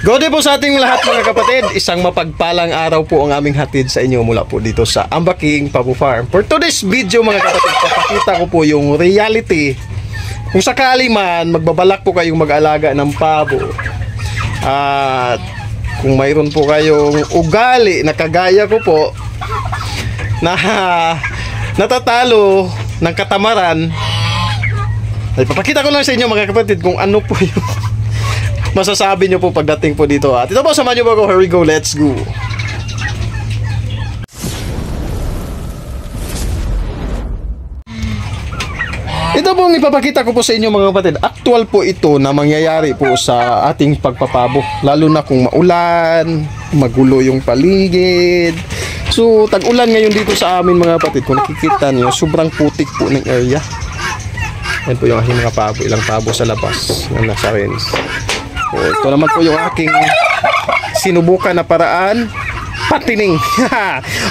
Good day po sa ating lahat mga kapatid. Isang mapagpalang araw po ang aming hatid sa inyo mula po dito sa Ambaking Pabo Farm. For today's video mga kapatid, papakita ko po yung reality. Kung sakali man magbabalak po kayong mag-alaga ng pabo at kung mayroon po kayong ugali na kagaya ko po na natatalo ng katamaran, ay papakita ko lang sa inyo mga kapatid kung ano po yung masasabi nyo po pagdating po dito. At ito po, samahan nyo po ako. Here we go, let's go. Ito pong ipapakita ko po sa inyo mga kapatid. Actual po ito na mangyayari po sa ating pagpapabo. Lalo na kung maulan, magulo yung paligid. So, tag-ulan ngayon dito sa amin mga kapatid. Kung nakikita nyo, sobrang putik po ng area. Yan po yung aking mga pabo. Ilang pabo sa labas na nasa rens. So, ito naman po yung aking sinubukan na paraan. Patining.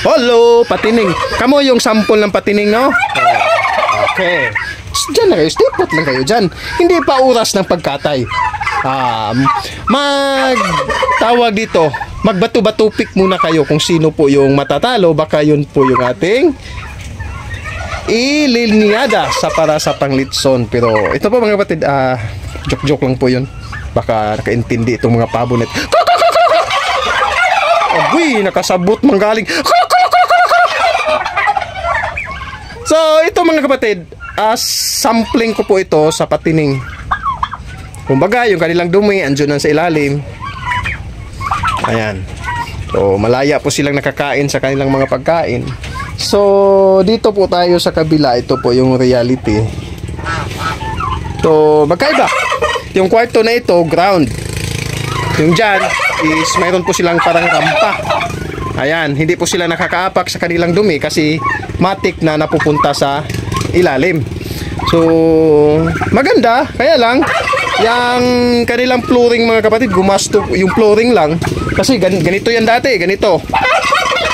Hello, patining. Kamo yung sample ng patining, no? Okay. Diyan na kayo, stay put lang kayo dyan. Hindi pa oras ng pagkatay. Tawag dito, magbato-batupik muna kayo kung sino po yung matatalo. Baka yun po yung ating iliniada sa para sa panglitson. Pero ito po mga kapatid, joke-joke lang po yun. Baka nakaintindi itong mga pabo net. Agoy, nakasabot manggaling. So, ito mga kapatid, sampling ko po ito sa patining. Kumbaga, yung kanilang dumi, andyan sa ilalim. Ayan. So, malaya po silang nakakain sa kanilang mga pagkain. So, dito po tayo sa kabila. Ito po yung reality. So, magkaiba. Yung kwarto na ito, ground. Yung dyan is mayroon po silang parang rampa. Ayan, hindi po sila nakakaapak sa kanilang dumi kasi matik na napupunta sa ilalim. So, maganda. Kaya lang, yung kanilang flooring mga kapatid, gumasto yung flooring lang. Kasi ganito yan dati, ganito.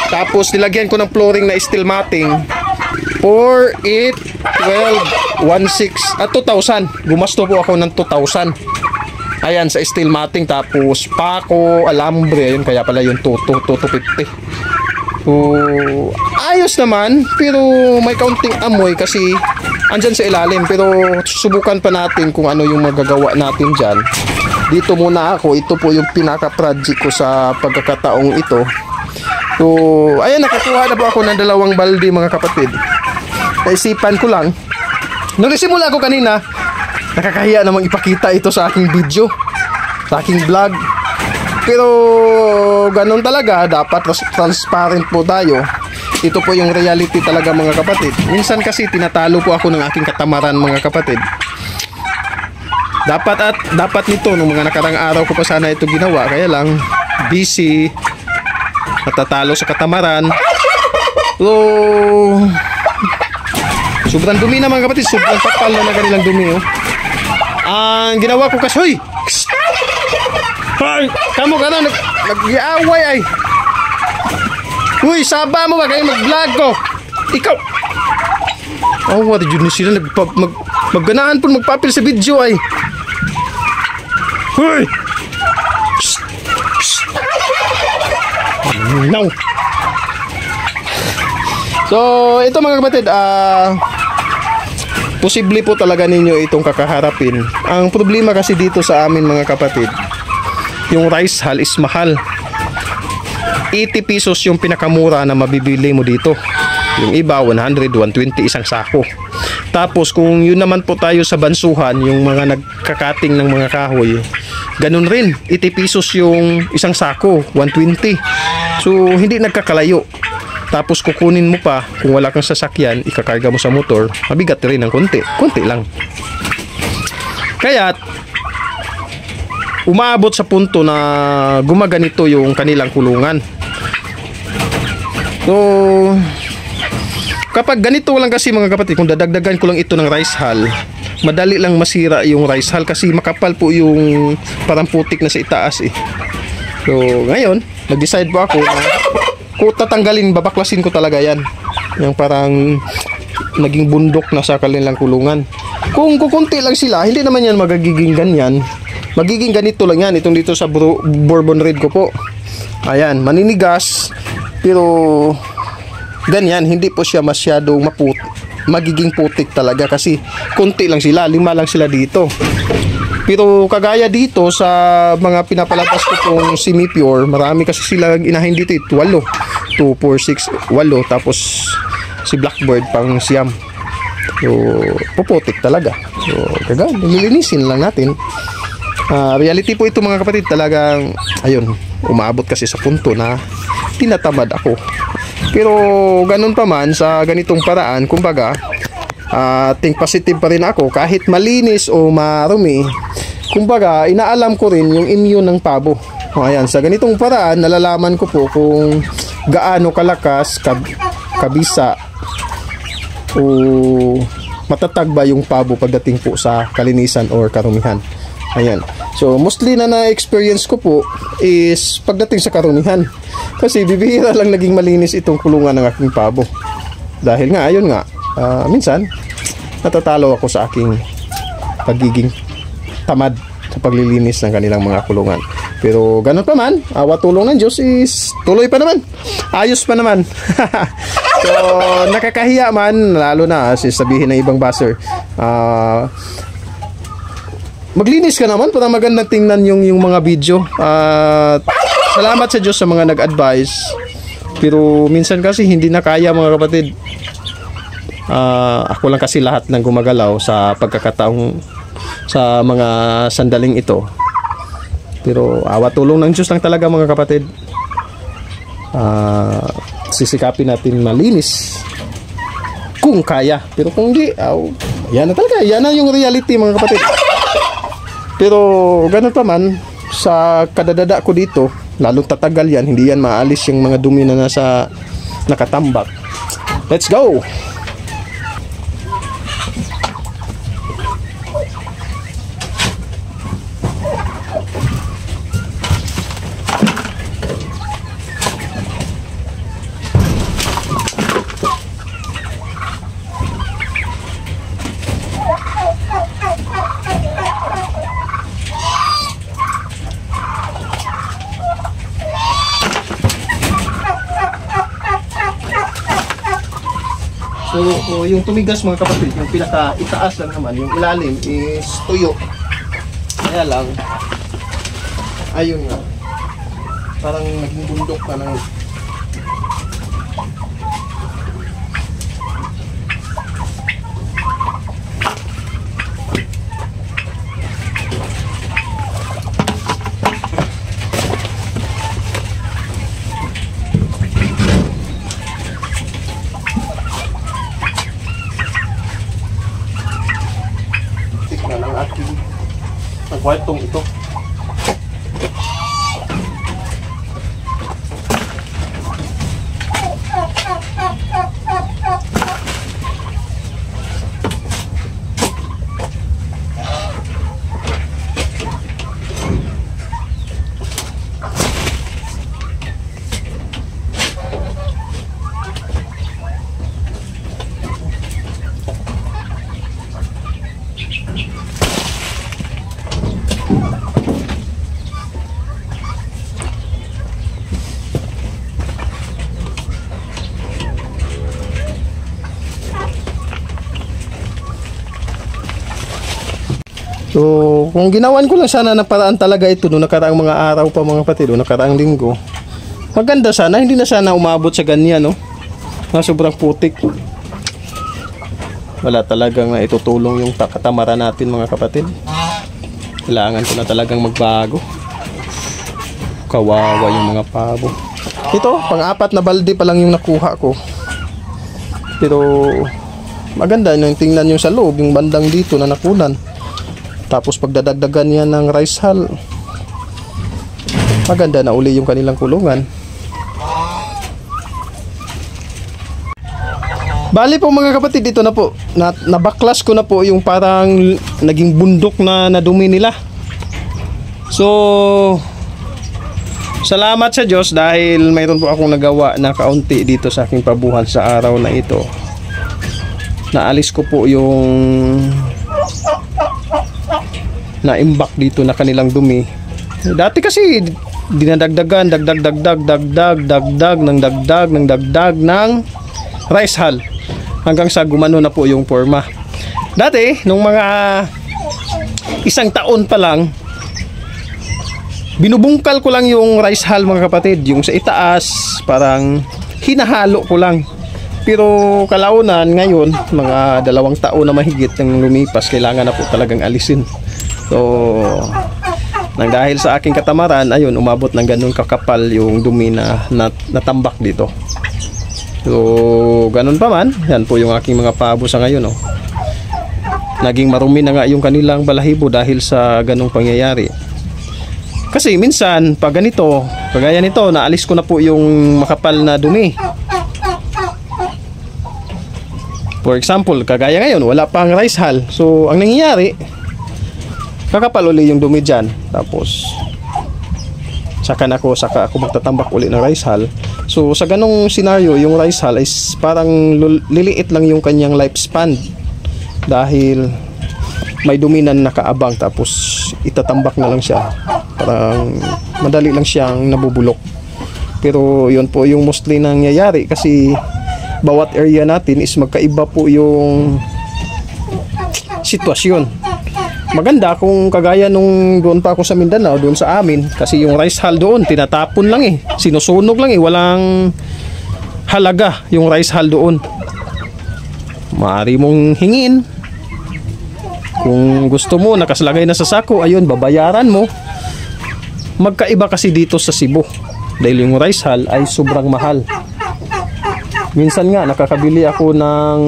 Tapos nilagyan ko ng flooring na steel matting. 4, 8, 12, 1,600 at 2,000. Gumasto po ako ng 2,000. Ayan, sa steel matting. Tapos pako, alambre. Ayun, kaya pala yung 250. So, ayos naman. Pero may kaunting amoy kasi andyan sa ilalim. Pero subukan pa natin kung ano yung magagawa natin dyan. Dito muna ako. Ito po yung pinaka-project ko sa pagkakataong ito. So, ayan, nakakuha na po ako ng 2 balde mga kapatid. Naisipan ko lang. Nung nagsimula ko kanina, nakakahiya namang ipakita ito sa aking video, sa aking vlog. Pero ganun talaga, dapat transparent po tayo. Ito po yung reality talaga mga kapatid. Minsan kasi tinatalo po ako ng aking katamaran mga kapatid. Dapat nito nung mga nakarang araw ko pa sana ito ginawa. Kaya lang busy, natatalo sa katamaran. So, sobrang dumi na mga kapatid. Sobrang kapal na kanilang dumi, oh. Ang ginawa ko kasi, hoy! Hoy! Kamu ka na, nag-iaway ay! Uy, saba mo ba kayo mag-vlog ko? Ikaw! Oh, what did you know sila? Magganahan po magpapil sa video ay! Hoy! No! So, ito mga kapatid, posible po talaga ninyo itong kakaharapin. Ang problema kasi dito sa amin mga kapatid, yung rice hull is mahal. 80 pesos yung pinakamura na mabibili mo dito. Yung iba 100, 120 isang sako. Tapos kung yun naman po tayo sa bansuhan, yung mga nagkakating ng mga kahoy, ganun rin, 80 pesos yung isang sako, 120. So hindi nagkakalayo. Tapos kukunin mo pa, kung wala kang sasakyan, ikakarga mo sa motor, mabigat rin ng konti lang. Kaya umaabot sa punto na gumaganito yung kanilang kulungan. So, kapag ganito lang kasi mga kapatid, kung dadagdagan ko lang ito ng rice hull, madali lang masira yung rice hull kasi makapal po yung parang putik na sa itaas eh. So, ngayon, nag-decide po ako na kung tatanggalin, babaklasin ko talaga yan. Yung parang naging bundok na sa kanilang kulungan. Kung kukunti lang sila, hindi naman yan magagiging ganyan. magiging ganito lang yan. Itong dito sa Bourbon Red ko po. Ayan, maninigas. Pero ganyan, hindi po siya masyadong magiging putik talaga kasi konti lang sila, 5 lang sila dito. Pero kagaya dito sa mga pinapalabas ko pong semi-pure, marami kasi sila inahin dito, 8, 2, 4, 6, 8, tapos si Blackbird pang siyam. So, puputik talaga. So, kagaya, nililinisin lang natin. Reality po ito mga kapatid, talagang ayun, umabot kasi sa punto na tinatamad ako. Pero ganun pa man, sa ganitong paraan, kumbaga think positive pa rin ako kahit malinis o marumi. Kumbaga inaalam ko rin yung immune ng pabo. Ayan, sa ganitong paraan nalalaman ko po kung gaano kalakas, kabisa o matatag ba yung pabo pagdating po sa kalinisan or karumihan. Ayan. So, mostly na na-experience ko po is pagdating sa karumihan. Kasi bibihira lang naging malinis itong kulungan ng aking pabo. Dahil nga, ayun nga, minsan, natatalo ako sa aking pagiging tamad sa paglilinis ng kanilang mga kulungan. Pero ganun pa man, awa tulong ng Diyos is tuloy pa naman. Ayos pa naman. So, nakakahiya man, lalo na sabihin ng ibang baser. Maglinis ka naman para magandang tingnan yung mga video. Salamat sa Diyos sa mga nag-advise. Pero minsan kasi hindi na kaya mga kapatid. Ako lang kasi lahat ng gumagalaw sa pagkakataong sa mga sandaling ito. Pero awa tulong ng Diyos lang talaga mga kapatid. Sisikapin natin malinis kung kaya. Pero kung hindi, yan na talaga. Yan na yung reality mga kapatid. Pero ganun pa man, sa kadadada ko dito, lalong tatagal yan, hindi yan maalis yung mga dumi na nasa nakatambak. Let's go! So, yung tumigas mga kapatid, yung pinaka-itaas lang naman, yung ilalim is tuyo. Kaya lang, ayun nga, parang naging bundok pa ng kwartong ito. So, kung ginawan ko lang sana na paraan talaga ito noong nakaraang mga araw pa mga kapatid, noong nakaraang linggo, maganda sana, hindi na sana umabot sa ganyan, no? Na sobrang putik. Wala talagang na itutulong yung katamaran natin mga kapatid. Kailangan ko na talagang magbago. Kawawa yung mga pabo. Ito, pang-4 na balde pa lang yung nakuha ko. Pero maganda yung tingnan yung sa loob, yung bandang dito na nakunan. Tapos pagdadagdagan niya ng rice hull, maganda na uli yung kanilang kulungan. Bali po mga kapatid, dito na po nabaklas ko na po yung parang naging bundok na nadumi nila. So salamat sa Diyos dahil mayroon po akong nagawa na kaunti dito sa aking pabuhan sa araw na ito. Naalis ko po yung na imbak dito na kanilang dumi. Dati kasi dinadagdagan, dagdag ng rice hull hanggang sa gumano na po yung forma. Dati nung mga isang taon pa lang, binubungkal ko lang yung rice hull mga kapatid, yung sa itaas parang hinahalo ko lang. Pero kalaunan ngayon, mga 2 taon na mahigit yung lumipas, kailangan na po talagang alisin. So nang dahil sa aking katamaran, ayun, umabot ng ganun kakapal yung dumi na natambak dito. So ganun pa man, yan po yung aking mga pabo sa ngayon, oh. Naging marumi na nga yung kanilang balahibo dahil sa ganung pangyayari. Kasi minsan pag ganito, kagaya nito, naalis ko na po yung makapal na dumi. For example, kagaya ngayon, wala pang rice hull. So ang nangyayari, kakapal uli yung dumi dyan. Tapos saka ako magtatambak uli ng rice hull. So sa ganong senaryo, yung rice hull is parang liliit lang yung kanyang lifespan dahil may dumi na nakaabang, tapos itatambak na lang siya. Parang madali lang siyang nabubulok. Pero yun po yung mostly nangyayari kasi bawat area natin is magkaiba po yung sitwasyon. Maganda kung kagaya nung doon pa ako sa Mindanao, doon sa amin, kasi yung rice hull doon tinatapon lang eh, sinusunog lang eh, walang halaga yung rice hull doon. Maaari mong hingin kung gusto mo, nakaslagay na sa sako, ayun, babayaran mo. Magkaiba kasi dito sa Cebu dahil yung rice hull ay sobrang mahal. Minsan nga nakakabili ako ng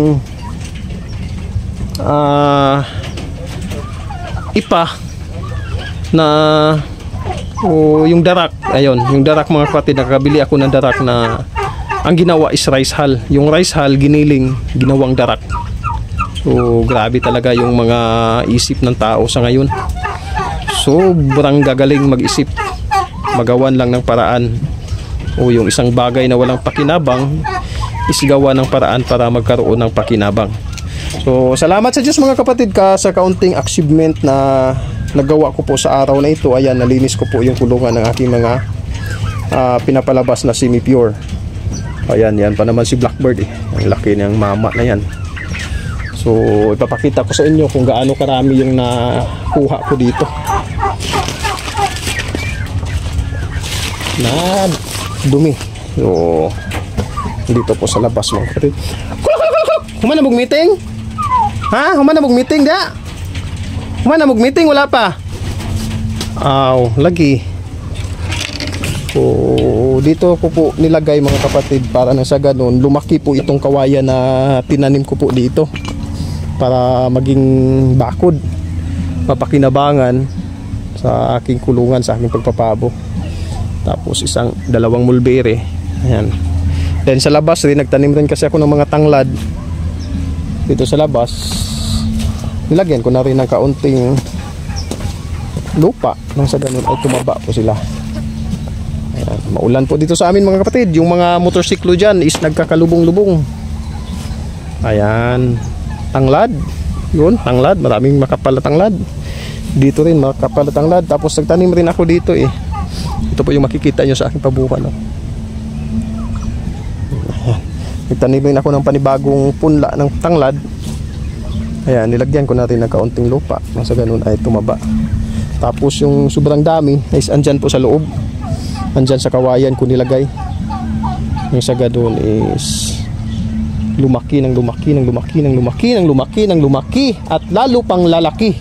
ipa na yung darak. Ayun, yung darak mga kapatid, nakakabili ako ng darak na ang ginawa is rice hull. Yung rice hull giniling, ginawang darak. So grabe talaga yung mga isip ng tao sa ngayon. Sobrang gagaling mag-isip, magawan lang ng paraan, o yung isang bagay na walang pakinabang isgawa ng paraan para magkaroon ng pakinabang. So salamat sa Diyos mga kapatid sa kaunting achievement na nagawa ko po sa araw na ito. Ayan, nalinis ko po yung kulungan ng aking mga pinapalabas na semi-pure. Ayan, yan pa naman si Blackbird eh. Ang laki niyang mama na yan. So ipapakita ko sa inyo kung gaano karami yung nakuha ko dito na dumi. So dito po sa labas mga kapatid. Humana mag-meeting? Ha? Humana mag-meeting da? Humana mag-meeting? Wala pa? Aw, lagi. So dito ko po nilagay mga kapatid para na sa ganun lumaki po itong kawayan na tinanim ko po dito para maging bakod, mapakinabangan sa aking kulungan, sa aking pagpapabo. Tapos 2 mulberry. Ayan. Then sa labas rin, nagtanim rin kasi ako ng mga tanglad dito sa labas. Nilagyan ko na rin ng kaunting lupa nang sa ganun ay tumaba po sila. Ayan. Maulan po dito sa amin mga kapatid. Yung mga motorsiklo dyan is nagkakalubong-lubong. Ayan, tanglad. Yun, tanglad, maraming makapal na tanglad. Dito rin makapal na tanglad. Tapos nagtanim rin ako dito eh. Ito po yung makikita nyo sa aking pabukan, no? Nagtanim rin ako ng panibagong punla ng tanglad. Ayan, nilagyan ko na rin ng kaunting lupa nang sa ganun ay tumaba. Tapos yung sobrang dami is andyan po sa loob, andyan sa kawayan ko nilagay. Yung sa ganun is lumaki ng lumaki ng lumaki ng lumaki ng lumaki ng lumaki at lalo pang lalaki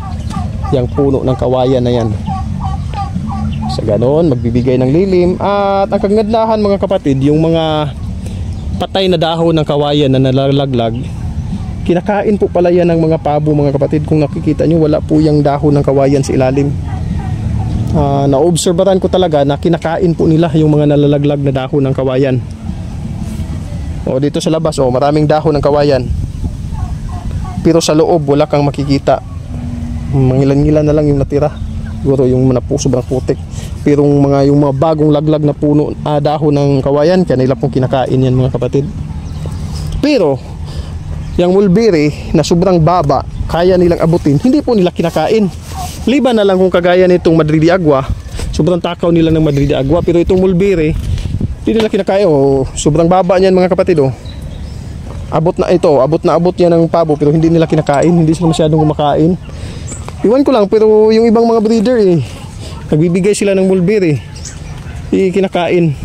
yung puno ng kawayan na yan. Sa ganun magbibigay ng lilim. At ang kagandahan mga kapatid, yung mga patay na dahon ng kawayan na nalalaglag, kinakain po pala yan ng mga pabo mga kapatid. Kung nakikita nyo, wala po yung dahon ng kawayan sa ilalim. Naobserbaran ko talaga na kinakain po nila yung mga nalalaglag na dahon ng kawayan. O dito sa labas, maraming dahon ng kawayan, pero sa loob wala kang makikita. Mangilan-ngilan na lang yung natira. Siguro yung sobrang putik. Pero yung mga bagong laglag na puno, dahon ng kawayan, kanila pong kinakain yan mga kapatid. Pero yung mulberry na sobrang baba, kaya nilang abutin, hindi po nila kinakain. Liban na lang kung kagaya nitong Madrid de Agua, sobrang takaw nila ng Madrid de Agua, pero itong mulberry, hindi nila kinakaya. Oh, sobrang baba niyan mga kapatid. Oh. Abot yan ng pabo, pero hindi nila kinakain, hindi sila masyadong kumakain. Iwan ko lang, pero yung ibang mga breeder nagbibigay sila ng mulberry, kinakain.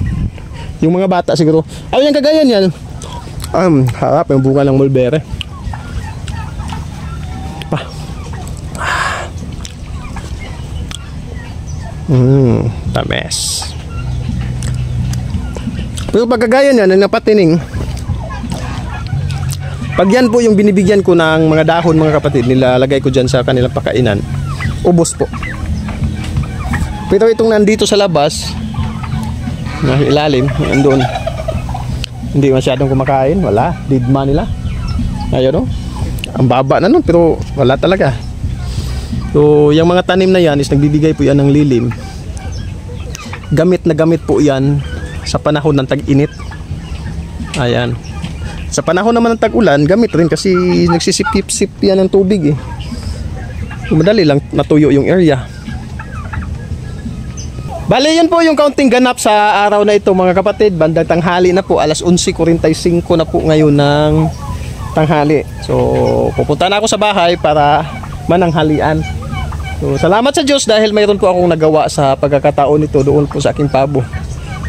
Yung mga bata siguro. Ayun, yung kagaya niyan. Harap yung bunga ng mulberry. Tamis. Pero pagkagaya niyan, ang napatining, pag yan po yung binibigyan ko ng mga dahon mga kapatid, nilalagay ko dyan sa kanilang pakainan, ubos po. Pero itong nandito sa labas, na ilalim, andun, hindi masyadong kumakain, wala, didma nila. Ayun, no? Ang baba na nun, pero wala talaga. So, yung mga tanim na yan is nagbibigay po yan ng lilim. Gamit na gamit po yan sa panahon ng tag-init. Ayan. Sa panahon naman ng tag-ulan, gamit rin kasi nagsisip-sip yan ng tubig. Madali lang natuyo yung area. Bale, yun po yung kaunting ganap sa araw na ito mga kapatid. Bandang tanghali na po, alas 11:45 na po ngayon ng tanghali. So, pupunta na ako sa bahay para mananghalian. So, salamat sa Diyos dahil mayroon po akong nagawa sa pagkakataon nito doon po sa aking pabo.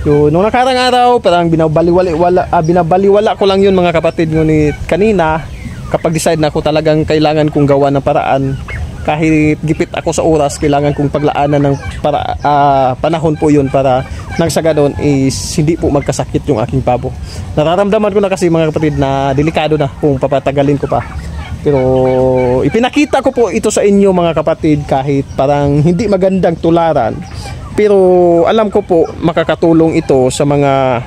So, nung nakarang araw, parang binabaliwala ko lang yun mga kapatid. Ngunit kanina, kapag decide na ako talagang kailangan kong gawa ng paraan, kahit gipit ako sa oras, kailangan kong paglaanan ng panahon po yun para nang sa ganon is hindi po magkasakit yung aking pabo. Nararamdaman ko na kasi mga kapatid na delikado na kung papatagalin ko pa. Pero ipinakita ko po ito sa inyo mga kapatid kahit parang hindi magandang tularan. Pero alam ko po makakatulong ito sa mga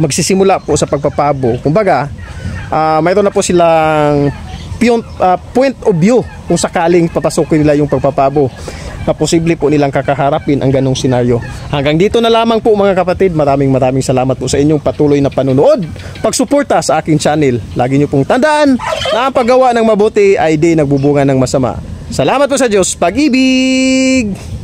magsisimula po sa pagpapabo. Kumbaga, mayroon na po silang point of view kung sakaling papasukin nila yung pagpapabo na posible po nilang kakaharapin ang ganong senaryo. Hanggang dito na lamang po mga kapatid. Maraming salamat po sa inyong patuloy na panunood, pagsuporta sa aking channel. Lagi nyo pong tandaan na ang paggawa ng mabuti ay di nagbubunga ng masama. Salamat po sa Diyos. Pag-ibig!